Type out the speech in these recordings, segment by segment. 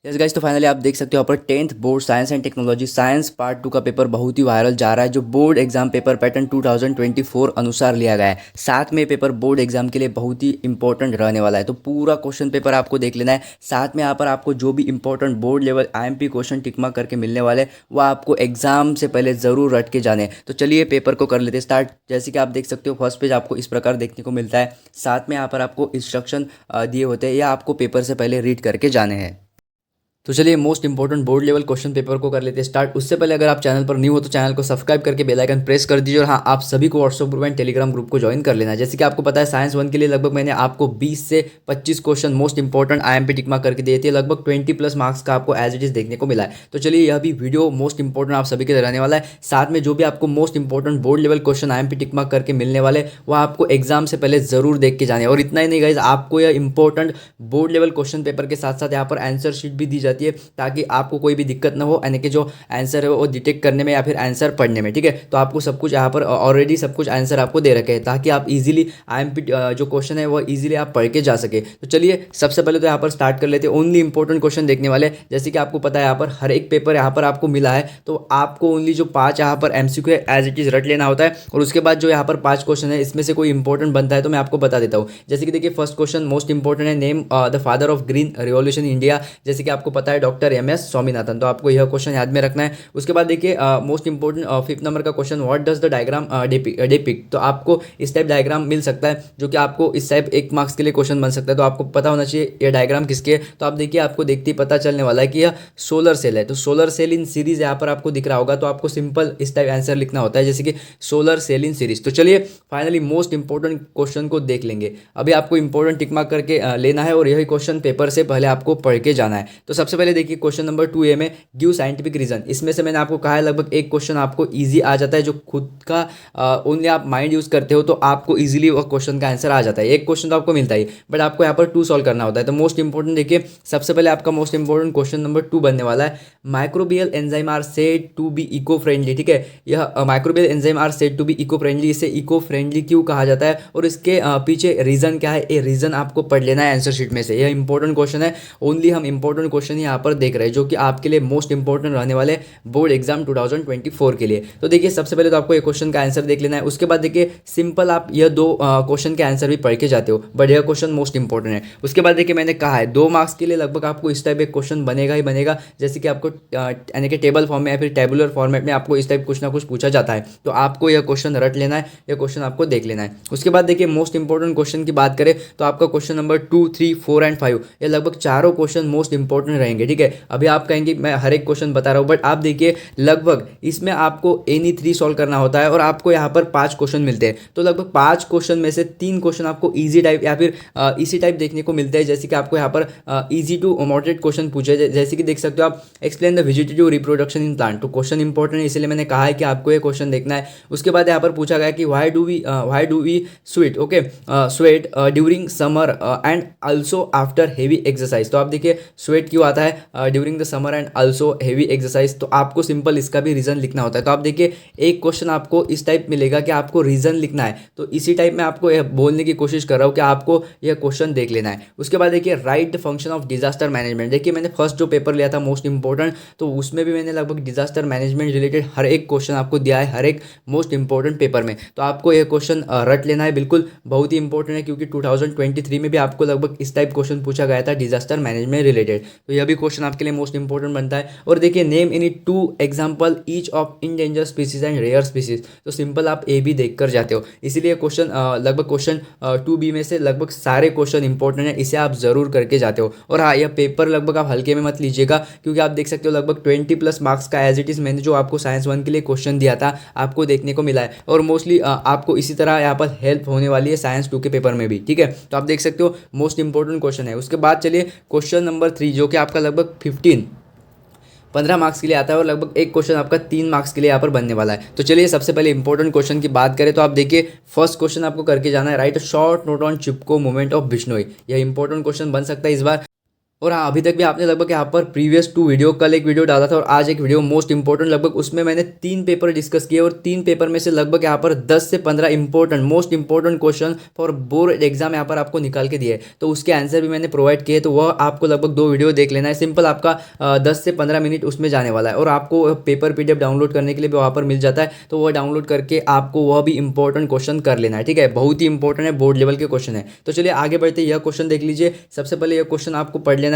Yes guys, तो finally आप देख सकते हो यहाँ पर 10th board science and technology science part 2 का पेपर बहुत ही वायरल जा रहा है, जो बोर्ड एग्जाम पेपर पैटर्न 2024 अनुसार लिया गया है। साथ में पेपर बोर्ड एग्जाम के लिए बहुत ही इंपॉर्टेंट रहने वाला है, तो पूरा क्वेश्चन पेपर आपको देख लेना है। साथ में यहाँ पर आपको जो भी important board level IMP question tick mark करके मिलने वाले, वो आपको एग्जाम से पहले जरूर रट के जाने हैं। तो चलिए पेपर को कर लेते हैं स्टार्ट। जैसे कि आप देख सकते हो फर्स्ट पेज आपको इस प्रकार देखने को मिलता है। साथ में यहाँ पर आपको इंस्ट्रक्शन दिए होते हैं, या आपको पेपर से पहले रीड करके जाने हैं। तो चलिए most important board level question paper को कर लेते हैं स्टार्ट। उससे पहले अगर आप चैनल पर न्यू हो तो चैनल को सब्सक्राइब करके बेल आइकन प्रेस कर दीजिए, और हाँ, आप सभी को WhatsApp group and Telegram group को ज्वाइन कर लेना है। जैसे कि आपको पता है साइंस 1 के लिए लगभग मैंने आपको 20 से 25 question most important IMP tick mark करके दिए थे। लगभग 20+ मार्क्स का आपको एज इट इज देखने को मिला है। तो चलिए यह भी वीडियो मोस्ट इंपॉर्टेंट आप सभी के लिए रहने वाला है। साथ में जो भी आपको most important board level question IMP tick mark करके मिलने वाले, वो आपको एग्जाम से पहले जरूर देख के जाने। और इतना ही नहीं गाइज, आपको यह important board level question paper के साथ साथ यहाँ पर आंसर शीट भी दी जाती है, ताकि आपको कोई भी दिक्कत ना हो, यानी कि जो आंसर है वो डिटेक्ट करने में या फिर आंसर पढ़ने में। ठीक है, तो आपको सब कुछ यहाँ पर ऑलरेडी सब कुछ आंसर आपको दे रखे हैं, ताकि आप इजीली आईएमपी जो क्वेश्चन है वो इजीली आप पढ़ के जा सके। तो चलिए सबसे पहले तो यहाँ पर स्टार्ट कर लेते हैं। ओनली इंपॉर्टेंट क्वेश्चन देखने वाले, जैसे कि आपको पता है यहाँ पर हर एक पेपर यहाँ पर आपको मिला है, तो आपको ओनली जो 5 यहाँ पर एमसीक्यू एज इट इज रट लेना होता है। और उसके बाद जो यहाँ पर 5 क्वेश्चन है, इसमें से कोई इंपॉर्टेंट बनता है तो मैं आपको बता देता हूँ। जैसे कि देखिए फर्स्ट क्वेश्चन मोस्ट इंपॉर्टेंट है, name the father of green revolution India. जैसे कि आपको पता है डॉक्टर एम.एस. स्वामीनाथन, तो आपको यह क्वेश्चन याद में रखना है। उसके बाद देखिए मोस्ट इंपॉर्टेंट 5th नंबर का question, what does the diagram depict. तो आपको इस टाइप डायग्राम मिल सकता है, जो कि आपको इस टाइप 1 मार्क्स के लिए क्वेश्चन बन सकता है। तो आपको पता होना चाहिए यह डायग्राम किसके है। तो आप देखिए आपको देखते ही पता चलने वाला है कि यह सोलर सेल है। तो सोलर सेल इन सीरीज यहाँ पर आपको दिख रहा होगा, तो आपको सिंपल इस टाइप आंसर लिखना होता है, जैसे कि सोलर सेल इन सीरीज। तो चलिए फाइनली मोस्ट इंपॉर्टेंट क्वेश्चन को देख लेंगे। अभी आपको इंपॉर्टेंट टिक मार्क करके लेना है, और यही क्वेश्चन पेपर से पहले आपको पढ़ के जाना है। तो सबसे पहले देखिए क्वेश्चन नंबर 2A में गिव साइंटिफिक रीजन। इसमें से मैंने आपको कहा है लगभग एक क्वेश्चन आपको इजी आ जाता है, जो खुद का ओनली आप माइंड यूज करते हो तो आपको इजीली वो क्वेश्चन का आंसर आ जाता है। एक क्वेश्चन तो आपको मिलता ही, बट आपको यहाँ पर 2 सॉल्व करना होता है। तो मोस्ट इंपॉर्टेंट देखिए सबसे पहले आपका मोस्ट इंपॉर्टेंट क्वेश्चन नंबर 2 बनने वाला है, microbial enzyme are said to be eco friendly. ठीक है, यह microbial enzyme are said to be eco friendly, इसे इको फ्रेंडली क्यों कहा जाता है और इसके पीछे रीजन क्या है, ये रीजन आपको पढ़ लेना है आंसर शीट में से। यह इंपॉर्टेंट क्वेश्चन है, ओनली हम इंपॉर्टेंट क्वेश्चन यहाँ पर देख रहे हैं, जो कि आपके लिए मोस्ट इंपॉर्टेंट रहने वाले बोर्ड एग्जाम 2024 के लिए। तो देखिए सबसे पहले तो आपको एक क्वेश्चन का आंसर देख लेना है। उसके बाद देखिए सिंपल आप यह 2 क्वेश्चन के आंसर भी पढ़ के जाते हो, बट यह क्वेश्चन मोस्ट इंपॉर्टेंट है। उसके बाद देखिए मैंने कहा है 2 मार्क्स के लिए लगभग आपको इस टाइप एक क्वेश्चन बनेगा ही बनेगा, जैसे कि आपको यानी कि टेबल फॉर्म में या फिर टेबुलर फॉर्मेट में आपको इस टाइप कुछ ना कुछ पूछा जाता है। तो आपको यह क्वेश्चन रट लेना है, यह क्वेश्चन आपको देख लेना है। उसके बाद देखिए मोस्ट इंपॉर्टेंट क्वेश्चन की बात करें तो आपका क्वेश्चन नंबर 2, 3, 4 एंड 5, ये लगभग चारों क्वेश्चन मोस्ट इंपॉर्टेंट रहेंगे। ठीक है, अभी आप कहेंगे मैं हर एक क्वेश्चन बता रहा हूँ, बट आप देखिए लगभग इसमें आपको एनी 3 सॉल्व करना होता है, और आपको यहाँ पर 5 क्वेश्चन मिलते हैं। तो लगभग 5 क्वेश्चन में से 3 क्वेश्चन आपको इजी टाइप या फिर इसी टाइप देखने को मिलते हैं, जैसे कि आपको यहाँ पर इजी टू मॉडरेट क्वेश्चन पूछे, जैसे कि देख सकते हो आप, explain the vegetative reproduction in plant. तो क्वेश्चन इंपॉर्टेंट है, इसलिए मैंने कहा है कि आपको ये क्वेश्चन देखना है। उसके बाद यहाँ पर पूछा गया कि why do we sweat, okay, sweat during summer and also after heavy exercise. तो आप देखिए स्वेट क्यों आता है during the summer and also heavy exercise, तो आपको सिंपल इसका भी रीजन लिखना होता है। तो आप देखिए एक क्वेश्चन आपको इस टाइप मिलेगा कि आपको रीजन लिखना है, तो इसी टाइप में आपको यह बोलने की कोशिश कर रहा हूँ कि आपको यह क्वेश्चन देख लेना है। उसके बाद देखिए right the function of disaster management. देखिए मैंने फर्स्ट जो पेपर लिया था मोस्ट इंपॉर्टेंट, तो उसमें भी मैंने लगभग डिजास्टर मैनेजमेंट रिलेटेड हर एक क्वेश्चन आपको दिया है, हर एक मोस्ट इंपॉर्टेंट पेपर में। तो आपको यह क्वेश्चन रट लेना है, बिल्कुल बहुत ही इंपॉर्टेंट है, क्योंकि 2023 में भी आपको लगभग इस टाइप क्वेश्चन पूछा गया था डिजास्टर मैनेजमेंट रिलेटेड। तो यह भी क्वेश्चन आपके लिए मोस्ट इंपॉर्टेंट बनता है। और देखिए name in 2 example each of endanger species and rare species. तो सिंपल आप ए भी देख कर जाते हो, इसीलिए क्वेश्चन लगभग क्वेश्चन 2B में से लगभग सारे क्वेश्चन इंपॉर्टेंट है, इसे आप जरूर करके जाते हो। और हाँ, यह पेपर लगभग आप हल्के में मत लीजिएगा, क्योंकि आप देख सकते हो लगभग 20+ मार्क्स का एज इट इज मैंने जो आपको साइंस 1 के लिए क्वेश्चन दिया था आपको देखने को मिला है, और मोस्टली आपको इसी तरह यहाँ पर हेल्प होने वाली है साइंस 2 के पेपर में भी। ठीक है, तो आप देख सकते हो मोस्ट इंपॉर्टेंट क्वेश्चन है। उसके बाद चलिए क्वेश्चन नंबर 3, जो कि आपका लगभग 15 मार्क्स के लिए आता है, और लगभग एक क्वेश्चन आपका 3 मार्क्स के लिए यहाँ पर बनने वाला है। तो चलिए सबसे पहले इंपॉर्टेंट क्वेश्चन की बात करें तो आप देखिए फर्स्ट क्वेश्चन आपको करके जाना है, right a short note on Chipko movement of Bishnoi. यह इंपॉर्टेंट क्वेश्चन बन सकता है इस बार। और हाँ, अभी तक भी आपने लगभग यहाँ पर प्रीवियस 2 वीडियो, कल एक वीडियो डाला था और आज एक वीडियो मोस्ट इंपॉर्टेंट, लगभग उसमें मैंने 3 पेपर डिस्कस किए और 3 पेपर में से लगभग यहाँ पर 10 से 15 important most important question for board exam यहाँ पर आपको निकाल के दिए, तो उसके आंसर भी मैंने प्रोवाइड किए। तो वह आपको लगभग 2 वीडियो देख लेना है, सिंपल आपका 10 से 15 मिनट उसमें जाने वाला है। और आपको पेपर PDF डाउनलोड करने के लिए भी वहाँ पर मिल जाता है, तो वह डाउनलोड करके आपको वह भी इंपॉर्टेंट क्वेश्चन कर लेना है, ठीक है। बहुत ही इंपॉर्टेंट है, बोर्ड लेवल के क्वेश्चन है। तो चलिए आगे बढ़ते, यह क्वेश्चन देख लीजिए। सबसे पहले यह क्वेश्चन आपको पढ़ लेना।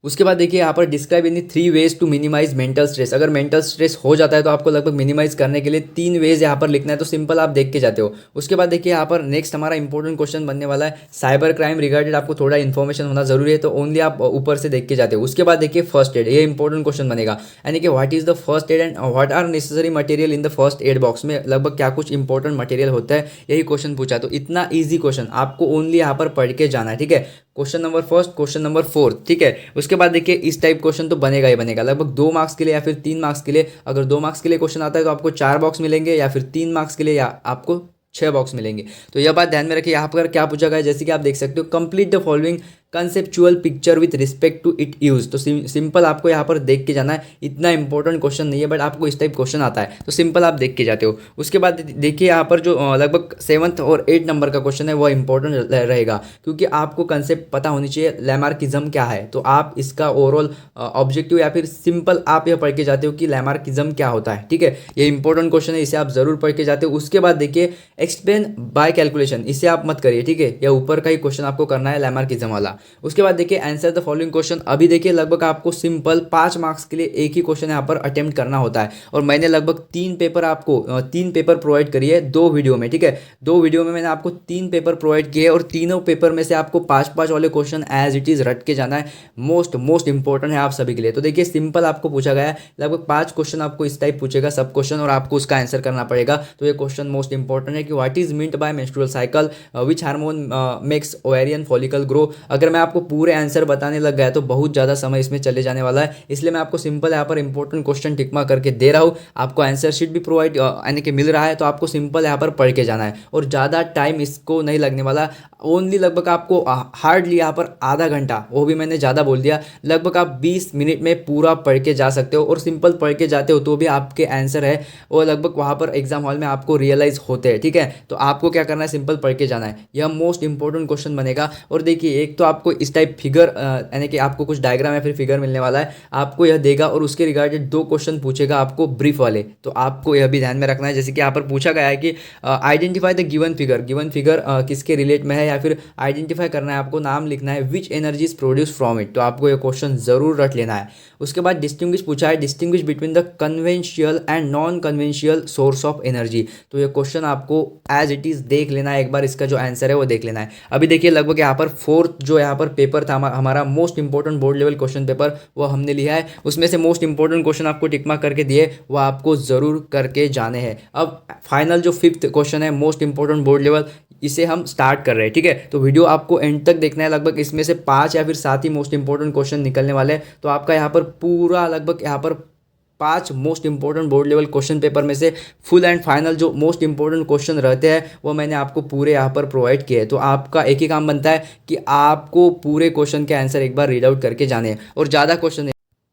उसके बाद देखिए यहाँ पर describe any 3 ways to minimise mental stress. अगर मेंटल स्ट्रेस हो जाता है तो आपको लगभग मिनिमाइज करने के लिए 3 वेज यहाँ पर लिखना है, तो सिंपल आप देख के जाते हो। उसके बाद देखिए यहाँ पर नेक्स्ट हमारा इंपॉर्टेंट क्वेश्चन बनने वाला है साइबर क्राइम रिगार्डेड, आपको थोड़ा इन्फॉर्मेशन होना जरूरी है, तो ओनली आप ऊपर से देख के जाते हो। उसके बाद देखिए फर्स्ट एड, ये इंपॉर्टेंट क्वेश्चन बनेगा, यानी कि what is the first aid and what are necessary material in the first aid box में लगभग क्या कुछ इंपॉर्टेंट मटेरियल होता है, यही क्वेश्चन पूछा। तो इतना ईजी क्वेश्चन आपको ओनली यहाँ पर पढ़ के जाना है, ठीक है। Question number first, question number 4, ठीक है। उसके बाद देखिए इस टाइप क्वेश्चन तो बनेगा ही बनेगा, लगभग 2 मार्क्स के लिए या फिर 3 मार्क्स के लिए। अगर 2 मार्क्स के लिए क्वेश्चन आता है तो आपको 4 बॉक्स मिलेंगे, या फिर 3 मार्क्स के लिए या आपको 6 बॉक्स मिलेंगे। तो यह बात ध्यान में रखिए। यहाँ पर क्या पूछा गया है, जैसे कि आप देख सकते हो, complete the following conceptual picture with respect to it use. तो सिंपल आपको यहाँ पर देख के जाना है, इतना इंपॉर्टेंट क्वेश्चन नहीं है, बट आपको इस टाइप क्वेश्चन आता है तो सिंपल आप देख के जाते हो। उसके बाद देखिए यहाँ पर जो लगभग 7th और 8 नंबर का क्वेश्चन है वह इंपॉर्टेंट रहेगा, क्योंकि आपको कंसेप्ट पता होनी चाहिए लैमार्किज्म क्या है। तो आप इसका ओवरऑल ऑब्जेक्टिव या फिर सिंपल आप यह पढ़ के जाते हो कि लैमार्किज्म क्या होता है, ठीक है। ये इंपॉर्टेंट क्वेश्चन है, इसे आप जरूर पढ़ के जाते हो। उसके बाद देखिए एक्सप्लेन बाय कैलकुलेशन, इसे आप मत करिए, ठीक है। यह ऊपर का ही क्वेश्चन आपको करना है लैमार्किज्म वाला। उसके बाद देखिए आंसर द फॉलोइंग क्वेश्चन। अभी देखिए लगभग आपको सिंपल 5 मार्क्स के लिए एक ही क्वेश्चन यहाँ पर अटेम्प्ट करना होता है, और मैंने लगभग 3 पेपर आपको 3 पेपर प्रोवाइड करिए 2 वीडियो में, ठीक है। 2 वीडियो में मैंने आपको 3 पेपर प्रोवाइड किए, और तीनों पेपर में से आपको 5-5 वाले क्वेश्चन एज इट इज रट के जाना है। मोस्ट इंपॉर्टेंट है आप सभी के लिए। तो देखिए सिंपल आपको पूछा गया है, लगभग 5 क्वेश्चन आपको इस टाइप पूछेगा सब क्वेश्चन, और आपको उसका आंसर करना पड़ेगा। तो ये क्वेश्चन मोस्ट इंपॉर्टेंट है कि what is meant by menstrual cycle, which hormone makes ovarian follicle grow. अगर मैं आपको पूरे आंसर बताने लग गया तो बहुत ज़्यादा समय इसमें चले जाने वाला है, इसलिए मैं आपको सिंपल यहाँ पर इंपॉर्टेंट क्वेश्चन टिक मार्क करके दे रहा हूँ। आपको आंसर शीट भी प्रोवाइड यानी कि मिल रहा है, तो आपको सिंपल यहाँ पर पढ़ के जाना है, और ज़्यादा टाइम इसको नहीं लगने वाला। ओनली लगभग आपको हार्डली यहाँ पर आधा घंटा, वो भी मैंने ज़्यादा बोल दिया, लगभग आप 20 मिनट में पूरा पढ़ के जा सकते हो। और सिंपल पढ़ के जाते हो तो भी आपके आंसर है वो लगभग वहाँ पर एग्जाम हॉल में आपको रियलाइज होते हैं, ठीक है। तो आपको क्या करना है, सिंपल पढ़ के जाना है। यह मोस्ट इंपॉर्टेंट क्वेश्चन बनेगा। और देखिए एक तो आपको इस टाइप फिगर यानी कि आपको कुछ डायग्राम या फिर फिगर मिलने वाला है, आपको यह देगा, और उसके रिगार्डेड 2 क्वेश्चन पूछेगा आपको ब्रीफ वाले। तो आपको यह भी ध्यान में रखना है, जैसे कि यहाँ पर पूछा गया है कि आइडेंटिफाई द गिवन फिगर किसके रिलेट में है, या फिर आइडेंटिफाई करना है, आपको नाम लिखना है, which energy is produce from it. तो आपको यह क्वेश्चन जरूर रट लेना है। उसके बाद डिस्टिंग्विश पूछा है, distinguish between the conventional and non conventional source of energy. तो ये क्वेश्चन आपको एज इट इज देख लेना है, एक बार इसका जो आंसर है वो देख लेना है। अभी देखिए लगभग यहाँ पर 4th जो यहाँ पर पेपर था हमारा most important board level question paper, वो हमने लिया है। उसमें से मोस्ट इंपॉर्टेंट क्वेश्चन आपको टिक मार्क करके दिए, वो आपको जरूर करके जाने हैं। अब फाइनल जो 5th क्वेश्चन है मोस्ट इंपॉर्टेंट बोर्ड लेवल, इसे हम स्टार्ट कर रहे हैं, ठीक है। तो वीडियो आपको एंड तक देखना है, लगभग इसमें से 5 या फिर 7 ही मोस्ट इंपॉर्टेंट क्वेश्चन निकलने वाले हैं। तो आपका यहाँ पर पूरा लगभग यहाँ पर 5 most important board level question paper में से फुल एंड फाइनल जो मोस्ट इंपॉर्टेंट क्वेश्चन रहते हैं वो मैंने आपको पूरे यहाँ पर प्रोवाइड किए हैं। तो आपका एक ही काम बनता है कि आपको पूरे क्वेश्चन के आंसर एक बार रीड आउट करके जाने हैं, और ज़्यादा क्वेश्चन।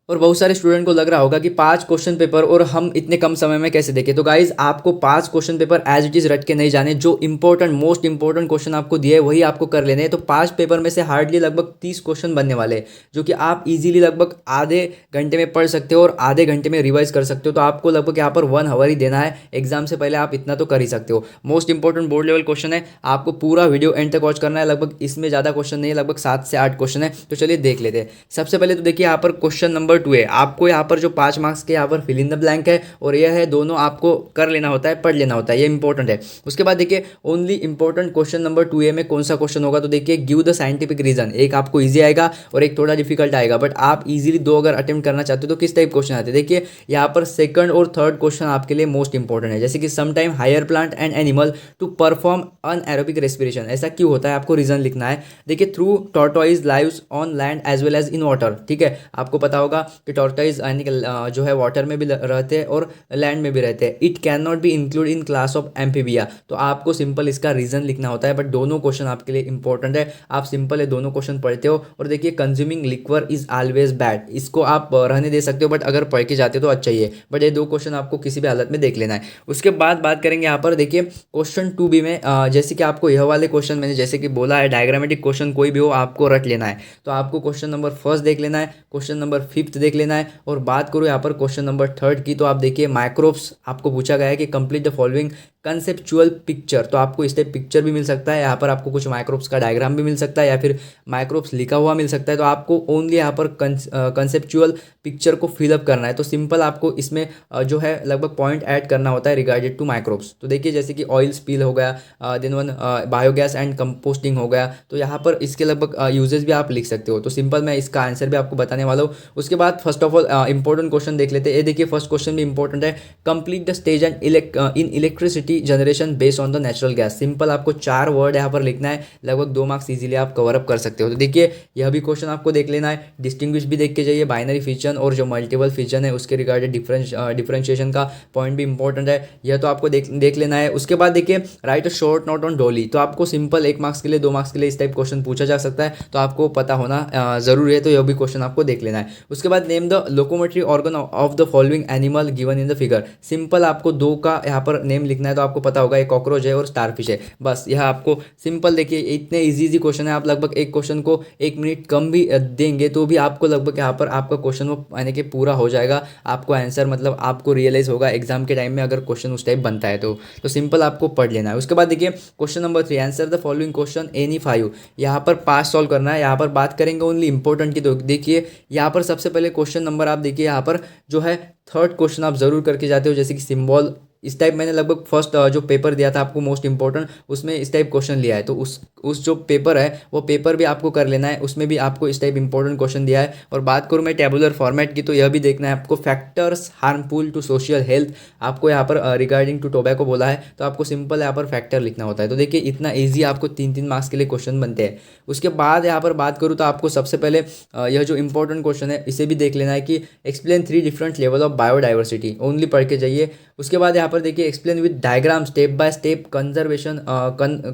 और बहुत सारे स्टूडेंट को लग रहा होगा कि 5 क्वेश्चन पेपर और हम इतने कम समय में कैसे देखें। तो गाइज आपको 5 question paper as it is रट के नहीं जाने, जो इंपॉर्टेंट मोस्ट इंपॉर्टेंट क्वेश्चन आपको दिए वही आपको कर लेने हैं। तो 5 पेपर में से हार्डली लगभग 30 क्वेश्चन बनने वाले हैं, जो कि आप इजीली लगभग आधे घंटे में पढ़ सकते हो और आधे घंटे में रिवाइज कर सकते हो। तो आपको लगभग यहाँ पर 1 आवर ही देना है, एग्जाम से पहले आप इतना तो कर ही सकते हो। Most important board level question है, आपको पूरा वीडियो एंड तक वॉच करना है। लगभग इसमें ज़्यादा क्वेश्चन नहीं है, लगभग 7 से 8 क्वेश्चन है। तो चलिए देख लेते हैं। सबसे पहले तो देखिए यहाँ पर क्वेश्चन नंबर 2 है, आपको यहाँ पर जो 5 मार्क्स के यहाँ पर फिल इन द ब्लैंक है, और यह है दोनों आपको कर लेना होता है, पढ़ लेना होता है, ये इंपॉर्टेंट है। उसके बाद देखिए only important question number 2A में कौन सा क्वेश्चन होगा, तो देखिए गिव द साइंटिफिक रीजन। एक आपको इजी आएगा और एक थोड़ा डिफिकल्ट आएगा, बट आप इजीली 2 अगर अटेम्प्ट करना चाहते हो तो किस टाइप क्वेश्चन आते हैं। देखिए यहाँ पर 2nd और 3rd क्वेश्चन आपके लिए मोस्ट इंपॉर्टेंट है, जैसे कि sometime higher plant and animal to perform anaerobic respiration. ऐसा क्यों होता है, आपको रीजन लिखना है। देखिए through tortoise lives on land as well as in water, ठीक है। आपको पता होगा कि टॉर्टाइज यानी कि जो है वाटर में भी रहते हैं और लैंड में भी रहते हैं। It can not be include in class of amphibia. तो आपको सिंपल इसका रीजन लिखना होता है, बट दोनों क्वेश्चन आपके लिए इंपॉर्टेंट है। आप सिंपल है दोनों क्वेश्चन पढ़ते हो। और देखिए consuming liquor is always bad, इसको आप रहने दे सकते हो, बट अगर पढ़ के जाते हो तो अच्छा ही है। बट ये दो क्वेश्चन आपको किसी भी हालत में देख लेना है। उसके बाद बात करेंगे यहाँ पर देखिए क्वेश्चन 2B में जैसे कि आपको यह वाले क्वेश्चन मैंने जैसे कि बोला है, डायग्रामेटिक क्वेश्चन कोई भी हो आपको रट लेना है। तो आपको क्वेश्चन नंबर फर्स्ट देख लेना है, क्वेश्चन नंबर 5th देख लेना है। और बात करूँ यहाँ पर क्वेश्चन नंबर 3rd की, तो आप देखिए माइक्रोब्स आपको पूछा गया है कि complete the following conceptual picture. तो आपको इस टाइप पिक्चर भी मिल सकता है, यहाँ पर आपको कुछ माइक्रोब्स का डायग्राम भी मिल सकता है या फिर माइक्रोब्स लिखा हुआ मिल सकता है। तो आपको ओनली यहाँ पर कंसेप्चुअल पिक्चर को फिलअप करना है। तो सिंपल आपको इसमें जो है लगभग पॉइंट ऐड करना होता है रिगार्डेड टू माइक्रोब्स। तो देखिए जैसे कि ऑयल स्पिल हो गया, then one biogas and composting हो गया। तो यहाँ पर इसके लगभग यूजेस भी आप लिख सकते हो। तो सिंपल मैं इसका आंसर भी आपको बताने वाला हूँ। उसके बाद first of all important question देख लेते हैं। ये देखिए फर्स्ट क्वेश्चन भी इंपॉर्टेंट है, complete the stage and in electricity generation based on the natural gas. Simple आपको 4 वर्ड यहाँ पर लिखना है, लगभग 2 मार्क्स इजीली आप कवर अप कर सकते हो। तो देखिए यह भी क्वेश्चन आपको देख लेना है। डिस्टिंग्विश भी देख के जाइए, बाइनरी फिजन और जो मल्टीपल फिजन है उसके रिगार्डेड डिफरेंशिएशन का पॉइंट भी इंपॉर्टेंट है, यह तो आपको देख लेना है। उसके बाद देखिए right a short note on Dolly. तो आपको सिंपल 1 मार्क्स के लिए 2 मार्क्स के लिए इस टाइप क्वेश्चन पूछा जा सकता है, तो आपको पता होना जरूरी है। तो यह भी क्वेश्चन आपको देख लेना है। उसके बाद name the locomotory organ of the following animal given in the figure. Simple आपको 2 का यहाँ पर नेम लिखना है। तो आपको पता होगा एक कॉकरोच है और स्टारफिश है, बस यह आपको सिंपल देखिए इतने इजी क्वेश्चन है। आप लगभग एक क्वेश्चन को 1 मिनट कम भी देंगे तो भी आपको लगभग यहाँ पर आपका क्वेश्चन वो यानी कि पूरा हो जाएगा। आपको आंसर मतलब आपको रियलाइज होगा एग्जाम के टाइम में अगर क्वेश्चन उस टाइप बनता है तो सिंपल आपको पढ़ लेना है। उसके बाद देखिए question number 3, answer the following question any 5। यहाँ पर 5 सॉल्व करना है। यहाँ पर बात करेंगे ओनली इंपॉर्टेंट की। तो देखिए यहाँ पर सबसे पहले क्वेश्चन नंबर आप देखिए यहाँ पर जो है 3rd क्वेश्चन आप जरूर करके जाते हो, जैसे कि सिंबल इस टाइप मैंने लगभग फर्स्ट जो पेपर दिया था आपको मोस्ट इंपॉर्टेंट, उसमें इस टाइप क्वेश्चन लिया है। तो उस जो पेपर है वो पेपर भी आपको कर लेना है, उसमें भी आपको इस टाइप इंपॉर्टेंट क्वेश्चन दिया है। और बात करूँ मैं टेबुलर फॉर्मेट की, तो यह भी देखना है आपको factors harmful to social health. आपको यहाँ पर रिगार्डिंग टू टोबैको बोला है, तो आपको सिंपल यहाँ पर फैक्टर लिखना होता है। तो देखिए इतना ईजी आपको 3-3 मार्क्स के लिए क्वेश्चन बनते हैं। उसके बाद यहाँ पर बात करूँ तो आपको सबसे पहले यह जो इंपॉर्टेंट क्वेश्चन है इसे भी देख लेना है कि explain 3 different level of biodiversity. Only पढ़ के जाइए। उसके बाद यहाँ पर देखिए explain with diagram step by step conservation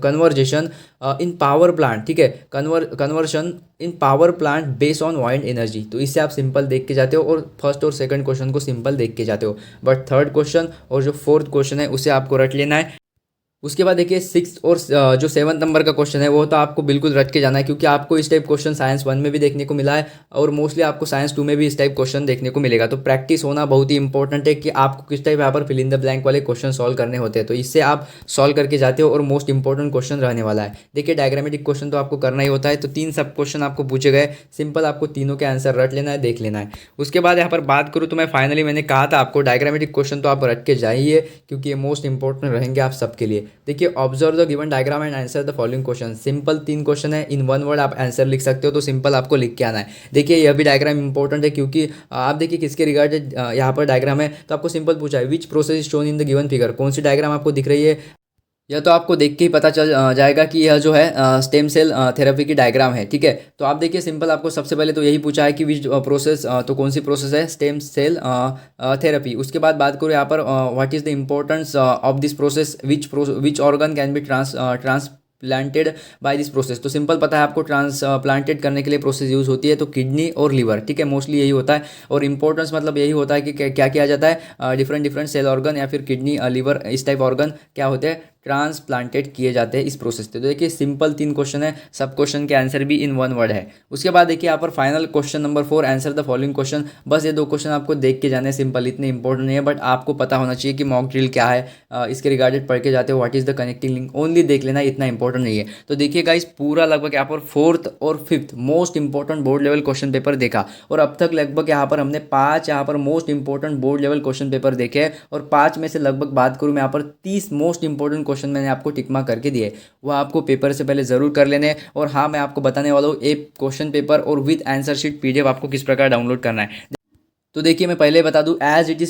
conversation in power plant. ठीक है, conversion in power plant based on wind energy. तो इससे आप सिंपल देख के जाते हो और फर्स्ट और सेकंड क्वेश्चन को सिंपल देख के जाते हो, बट 3rd क्वेश्चन और जो 4th क्वेश्चन है उसे आपको रट लेना है। उसके बाद देखिए 6th और जो 7th नंबर का क्वेश्चन है वो तो आपको बिल्कुल रट के जाना है, क्योंकि आपको इस टाइप क्वेश्चन साइंस 1 में भी देखने को मिला है और मोस्टली आपको साइंस 2 में भी इस टाइप क्वेश्चन देखने को मिलेगा। तो प्रैक्टिस होना बहुत ही इंपॉर्टेंट है कि आपको किस टाइप यहाँ पर फिल इन द ब्लैंक वाले क्वेश्चन सॉल्व करने होते हैं। तो इससे आप सॉल्व करके जाते हो और मोस्ट इंपॉर्टेंट क्वेश्चन रहने वाला है। देखिए डायग्रामेटिक क्वेश्चन तो आपको करना ही होता है। तो 3 सब क्वेश्चन आपको पूछे गए, सिंपल आपको तीनों के आंसर रट लेना है, देख लेना है। उसके बाद यहाँ पर बात करूँ तो मैं फाइनली मैंने कहा था आपको डायग्रामेटिक क्वेश्चन तो आप रट के जाइए, क्योंकि ये मोस्ट इंपॉर्टेंट रहेंगे आप सबके लिए। देखिए observe the given diagram and answer the following question. Simple 3 question है, इन 1 वर्ड आप आंसर लिख सकते हो। तो सिंपल आपको लिख के आना है। देखिए यह भी डायग्राम इंपॉर्टेंट है, क्योंकि आप देखिए किसके रिगार्डेड यहाँ पर डायग्राम है। तो आपको सिंपल पूछा है which process is shown in the given figure. कौन सी डायग्राम आपको दिख रही है, यह तो आपको देख के ही पता चल जाएगा कि यह जो है स्टेम सेल थेरेपी की डायग्राम है। ठीक है, तो आप देखिए सिंपल आपको सबसे पहले तो यही पूछा है कि विच प्रोसेस, तो कौन सी प्रोसेस है, स्टेम सेल थेरेपी। उसके बाद बात करूँ यहाँ पर what is the importance of this process, which organ can be transplanted by this process. तो सिंपल पता है आपको ट्रांसप्लांटेड करने के लिए प्रोसेस यूज होती है, तो किडनी और लीवर। ठीक है, मोस्टली यही होता है। और इंपॉर्टेंस मतलब यही होता है कि क्या किया जाता है, डिफरेंट सेल ऑर्गन या फिर किडनी लीवर इस टाइप ऑर्गन क्या होते हैं, ट्रांसप्लांटेड किए जाते हैं इस प्रोसेस से। तो देखिए सिंपल 3 क्वेश्चन है, सब क्वेश्चन के आंसर भी इन 1 वर्ड है। उसके बाद देखिए यहाँ पर final question number 4, answer the following question. बस ये 2 क्वेश्चन आपको देख के जाने, सिंपल, इतने इंपॉर्टेंट नहीं है, बट आपको पता होना चाहिए कि मॉक ड्रिल क्या है, इसके रिगार्डेड पढ़ के जाते हो what is the connecting link, only देख लेना, इतना इंपॉर्टेंट नहीं है। तो देखिए गाइस पूरा लगभग यहाँ पर 4th और 5th most important board level question paper देखा, और अब तक लगभग यहाँ पर हमने 5 यहाँ पर most important board level question paper देखे हैं, और 5 में से लगभग बात करूँ मैं यहाँ पर 30 मोस्ट इंपॉर्टेंट क्वेश्चन मैंने आपको टिक मार्क करके दिए। वो आपको पेपर से पहले जरूर कर लेने हैं। और हाँ, मैं आपको बताने वाला हूँ एक क्वेश्चन पेपर और विद आंसर शीट PDF आपको किस प्रकार डाउनलोड करना है। तो देखिए मैं पहले बता दूं, एज इट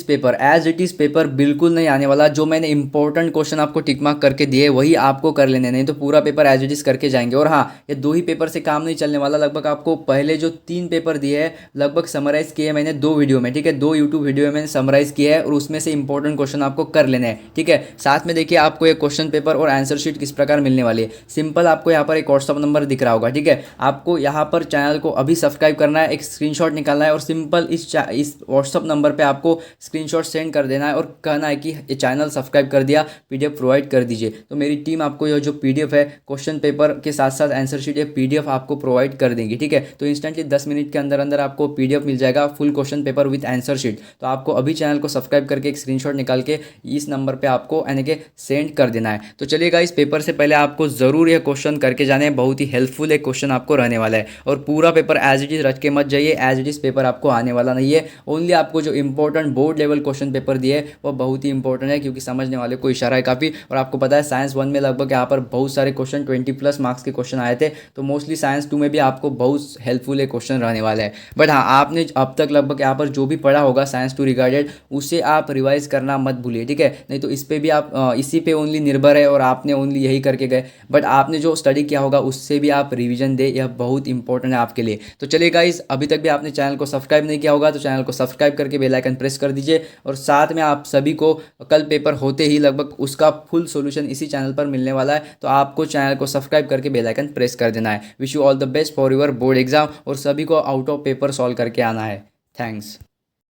इज़ पेपर बिल्कुल नहीं आने वाला। जो मैंने इंपॉर्टेंट क्वेश्चन आपको टिक मार्क करके दिए वही आपको कर लेने, नहीं तो पूरा पेपर एज इट इज़ करके जाएंगे। और हाँ, ये दो ही पेपर से काम नहीं चलने वाला। लगभग आपको पहले जो 3 पेपर दिए हैं लगभग समराइज़ किए हैं मैंने 2 वीडियो में, ठीक है, 2 यूट्यूब वीडियो में मैंने समराइज़ किया है और उसमें से इंपॉर्टेंट क्वेश्चन आपको कर लेने हैं, ठीक है। साथ में देखिए आपको एक क्वेश्चन पेपर और आंसर शीट किस प्रकार मिलने वाली है। सिंपल, आपको यहाँ पर एक व्हाट्सअप नंबर दिख रहा होगा, ठीक है। आपको यहाँ पर चैनल को अभी सब्सक्राइब करना है, एक स्क्रीनशॉट निकालना है और सिंपल इस व्हाट्सअप नंबर पे आपको स्क्रीनशॉट सेंड कर देना है और कहना है कि ये चैनल सब्सक्राइब कर दिया, पीडीएफ प्रोवाइड कर दीजिए। तो मेरी टीम आपको ये जो पीडीएफ है क्वेश्चन पेपर के साथ साथ आंसर शीट, ये पीडीएफ आपको प्रोवाइड कर देंगी, ठीक है। तो इंस्टेंटली 10 मिनट के अंदर अंदर आपको पीडीएफ मिल जाएगा, full question paper with answer sheet. तो आपको अभी चैनल को सब्सक्राइब करके एक स्क्रीनशॉट निकाल के इस नंबर पे आपको यानी कि सेंड कर देना है। तो चलिएगा, इस पेपर से पहले आपको ज़रूर ये क्वेश्चन करके जाने हैं, बहुत ही हेल्पफुल एक क्वेश्चन आपको रहने वाला है। और पूरा पेपर एज इट इज़ रच के मत जाइए, एज इट इज़ पेपर आपको आने वाला नहीं है। ओनली आपको जो important board level question paper दिए वो बहुत ही इंपॉर्टेंट है, क्योंकि समझने वाले को इशारा है काफ़ी। और आपको पता है साइंस 1 में लगभग यहाँ पर बहुत सारे क्वेश्चन 20+ मार्क्स के क्वेश्चन आए थे, तो मोस्टली साइंस 2 में भी आपको बहुत हेल्पफुल एक क्वेश्चन रहने वाला है। बट हाँ, आपने अब तक लगभग यहाँ पर जो भी पढ़ा होगा साइंस 2 रिगार्डेड, उसे आप रिवाइज करना मत भूलिए, ठीक है। नहीं तो इस पे भी आप इसी पे ओनली निर्भर है और आपने ओनली यही करके गए। बट आपने जो स्टडी किया होगा उससे भी आप रिवीजन दे, यह बहुत इंपॉर्टेंट है आपके लिए। तो चलिए गाइस, अभी तक भी आपने चैनल को सब्सक्राइब नहीं किया होगा तो चैनल को सब्सक्राइब करके बेल आइकन प्रेस कर दीजिए। और साथ में आप सभी को कल पेपर होते ही लगभग उसका फुल सॉल्यूशन इसी चैनल पर मिलने वाला है, तो आपको चैनल को सब्सक्राइब करके बेल आइकन प्रेस कर देना है। Wish you all the best for your board exam और सभी को आउट ऑफ पेपर सॉल्व करके आना है। थैंक्स।